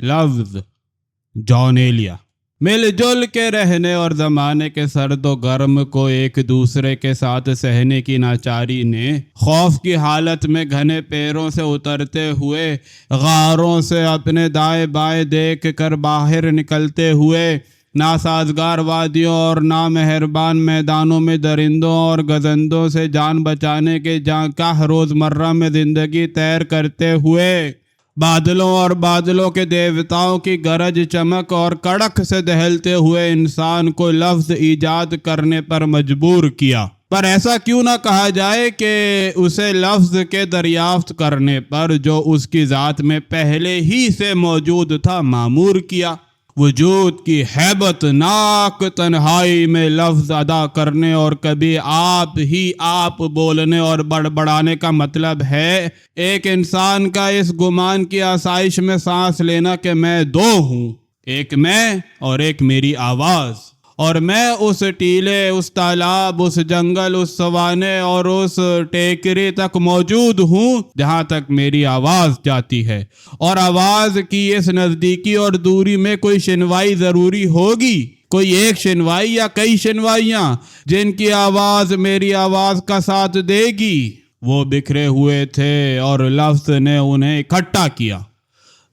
لفظ جونیلیا، مل جل کے رہنے اور زمانے کے سرد و گرم کو ایک دوسرے کے ساتھ سہنے کی ناچاری نے خوف کی حالت میں گھنے پیروں سے اترتے ہوئے غاروں سے اپنے دائیں بائیں دیکھ کر باہر نکلتے ہوئے ناسازگار وادیوں اور نامہربان میدانوں میں درندوں اور گزندوں سے جان بچانے کے کا روزمرہ میں زندگی تیر کرتے ہوئے بادلوں اور بادلوں کے دیوتاؤں کی گرج چمک اور کڑک سے دہلتے ہوئے انسان کو لفظ ایجاد کرنے پر مجبور کیا۔ پر ایسا کیوں نہ کہا جائے کہ اسے لفظ کے دریافت کرنے پر جو اس کی ذات میں پہلے ہی سے موجود تھا معمور کیا۔ وجود کی ہیبت ناک تنہائی میں لفظ ادا کرنے اور کبھی آپ ہی آپ بولنے اور بڑبڑانے کا مطلب ہے ایک انسان کا اس گمان کی آسائش میں سانس لینا کہ میں دو ہوں، ایک میں اور ایک میری آواز، اور میں اس ٹیلے، اس تالاب، اس جنگل، اس سوانے اور اس ٹیکری تک موجود ہوں جہاں تک میری آواز جاتی ہے، اور آواز کی اس نزدیکی اور دوری میں کوئی شنوائی ضروری ہوگی، کوئی ایک شنوائی یا کئی شنوائیاں جن کی آواز میری آواز کا ساتھ دے گی۔ وہ بکھرے ہوئے تھے اور لفظ نے انہیں اکٹھا کیا۔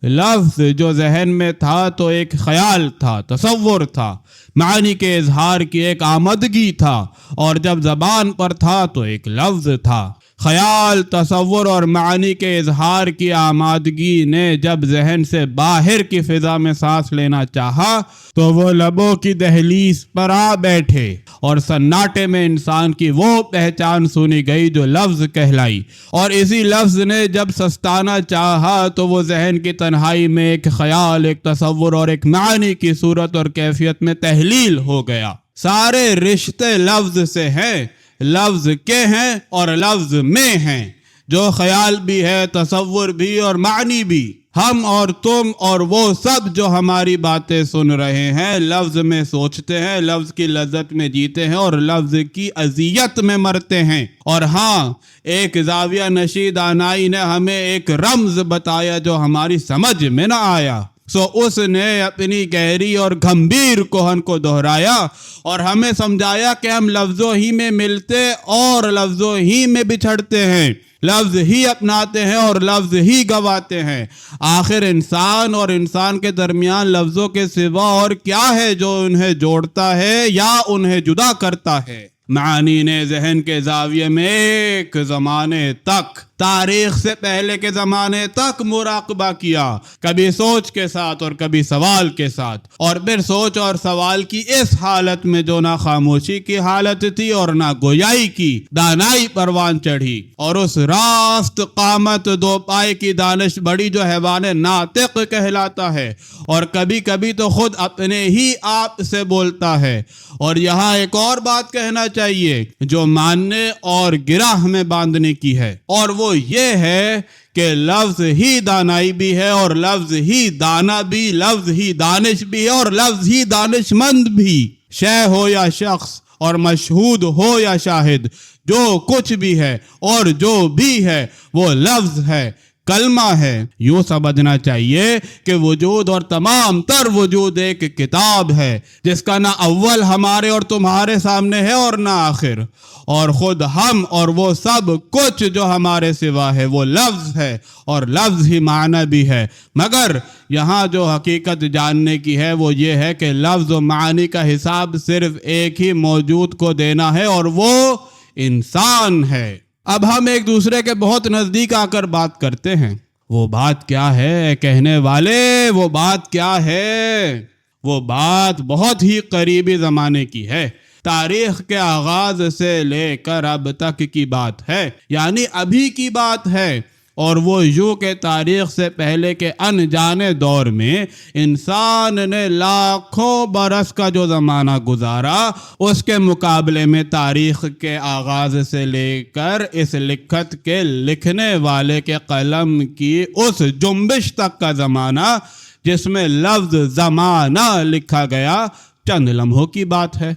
لفظ جو ذہن میں تھا تو ایک خیال تھا، تصور تھا، معنی کے اظہار کی ایک آمدگی تھا، اور جب زبان پر تھا تو ایک لفظ تھا۔ خیال، تصور اور معنی کے اظہار کی آمادگی نے جب ذہن سے باہر کی فضا میں سانس لینا چاہا تو وہ لبوں کی دہلیز پر آ بیٹھے، اور سناٹے میں انسان کی وہ پہچان سنی گئی جو لفظ کہلائی، اور اسی لفظ نے جب سستانا چاہا تو وہ ذہن کی تنہائی میں ایک خیال، ایک تصور اور ایک معنی کی صورت اور کیفیت میں تحلیل ہو گیا۔ سارے رشتے لفظ سے ہیں، لفظ کے ہیں اور لفظ میں ہیں، جو خیال بھی ہے، تصور بھی اور معنی بھی۔ ہم اور تم اور وہ سب جو ہماری باتیں سن رہے ہیں لفظ میں سوچتے ہیں، لفظ کی لذت میں جیتے ہیں اور لفظ کی اذیت میں مرتے ہیں۔ اور ہاں، ایک زاویہ نشی دانائی نے ہمیں ایک رمز بتایا جو ہماری سمجھ میں نہ آیا، سو اس نے اپنی گہری اور گھمبیر کوہن کو دہرایا اور ہمیں سمجھایا کہ ہم لفظوں ہی میں ملتے اور لفظوں ہی میں بچھڑتے ہیں، لفظ ہی اپناتے ہیں اور لفظ ہی گواتے ہیں۔ آخر انسان اور انسان کے درمیان لفظوں کے سوا اور کیا ہے جو انہیں جوڑتا ہے یا انہیں جدا کرتا ہے؟ معانی نے ذہن کے زاویے میں ایک زمانے تک، تاریخ سے پہلے کے زمانے تک مراقبہ کیا، کبھی سوچ کے ساتھ اور کبھی سوال کے ساتھ، اور پھر سوچ اور سوال کی اس حالت میں جو نہ خاموشی کی حالت تھی اور نہ گویائی کی، دانائی پروان چڑھی، اور اس راست قامت دو پائے کی دانش بڑی جو حیوان ناطق کہلاتا ہے، اور کبھی کبھی تو خود اپنے ہی آپ سے بولتا ہے۔ اور یہاں ایک اور بات کہنا چاہیے جو ماننے اور گرہ میں باندھنے کی ہے، اور وہ یہ ہے کہ لفظ ہی دانائی بھی ہے اور لفظ ہی دانا بھی، لفظ ہی دانش بھی ہے اور لفظ ہی دانش مند بھی۔ شے ہو یا شخص اور مشہود ہو یا شاہد، جو کچھ بھی ہے اور جو بھی ہے وہ لفظ ہے، کلمہ ہے۔ یوں سمجھنا چاہیے کہ وجود اور تمام تر وجود ایک کتاب ہے جس کا نہ اول ہمارے اور تمہارے سامنے ہے اور نہ آخر، اور خود ہم اور وہ سب کچھ جو ہمارے سوا ہے وہ لفظ ہے، اور لفظ ہی معنی بھی ہے۔ مگر یہاں جو حقیقت جاننے کی ہے وہ یہ ہے کہ لفظ و معنی کا حساب صرف ایک ہی موجود کو دینا ہے، اور وہ انسان ہے۔ اب ہم ایک دوسرے کے بہت نزدیک آ کر بات کرتے ہیں۔ وہ بات کیا ہے کہنے والے؟ وہ بات کیا ہے؟ وہ بات بہت ہی قریبی زمانے کی ہے، تاریخ کے آغاز سے لے کر اب تک کی بات ہے، یعنی ابھی کی بات ہے۔ اور وہ یوں کہ تاریخ سے پہلے کے انجانے دور میں انسان نے لاکھوں برس کا جو زمانہ گزارا، اس کے مقابلے میں تاریخ کے آغاز سے لے کر اس لکھت کے لکھنے والے کے قلم کی اس جنبش تک کا زمانہ جس میں لفظ زمانہ لکھا گیا، چند لمحوں کی بات ہے۔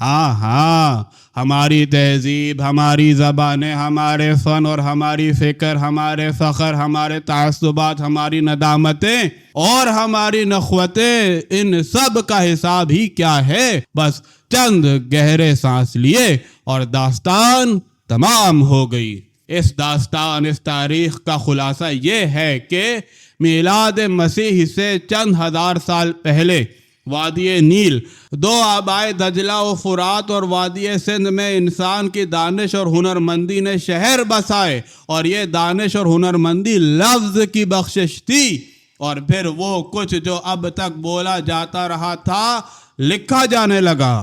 ہاں ہاں، ہماری تہذیب، ہماری زبانیں، ہمارے فن اور ہماری فکر، ہمارے فخر، ہمارے تعصبات، ہماری ندامتیں اور ہماری نخوتیں، ان سب کا حساب ہی کیا ہے؟ بس چند گہرے سانس لیے اور داستان تمام ہو گئی۔ اس داستان، اس تاریخ کا خلاصہ یہ ہے کہ میلاد مسیح سے چند ہزار سال پہلے وادی نیل، دو آبائے دجلہ و فرات اور وادی سندھ میں انسان کی دانش اور ہنرمندی نے شہر بسائے، اور یہ دانش اور ہنرمندی لفظ کی بخشش تھی، اور پھر وہ کچھ جو اب تک بولا جاتا رہا تھا لکھا جانے لگا۔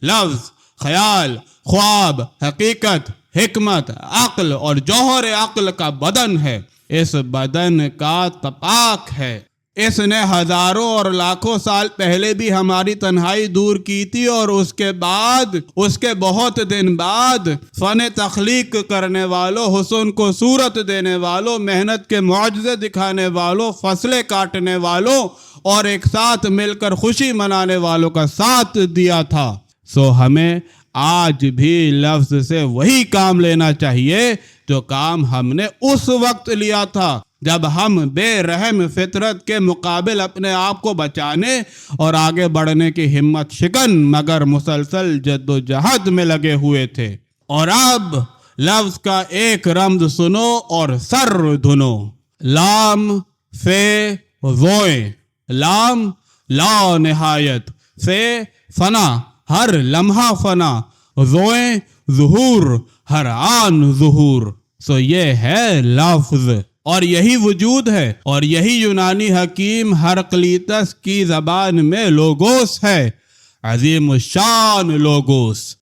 لفظ، خیال، خواب، حقیقت، حکمت، عقل اور جوہر عقل کا بدن ہے، اس بدن کا تپاک ہے۔ اس نے ہزاروں اور لاکھوں سال پہلے بھی ہماری تنہائی دور کی تھی، اور اس کے بہت دن بعد فن تخلیق کرنے والوں، حسن کو صورت دینے والوں، محنت کے معجزے دکھانے والوں، فصلیں کاٹنے والوں اور ایک ساتھ مل کر خوشی منانے والوں کا ساتھ دیا تھا۔ سو ہمیں آج بھی لفظ سے وہی کام لینا چاہیے جو کام ہم نے اس وقت لیا تھا جب ہم بے رحم فطرت کے مقابل اپنے آپ کو بچانے اور آگے بڑھنے کی ہمت شکن مگر مسلسل جد و جہد میں لگے ہوئے تھے۔ اور اب لفظ کا ایک رمز سنو اور سر دھنو۔ لام، فے، ووئے۔ لام لا نہایت، فے فنا، ہر لمحہ فنا، ووئے ظہور، ہر آن ظہور۔ سو یہ ہے لفظ، اور یہی وجود ہے، اور یہی یونانی حکیم ہرقلیتس کی زبان میں لوگوس ہے، عظیم الشان لوگوس۔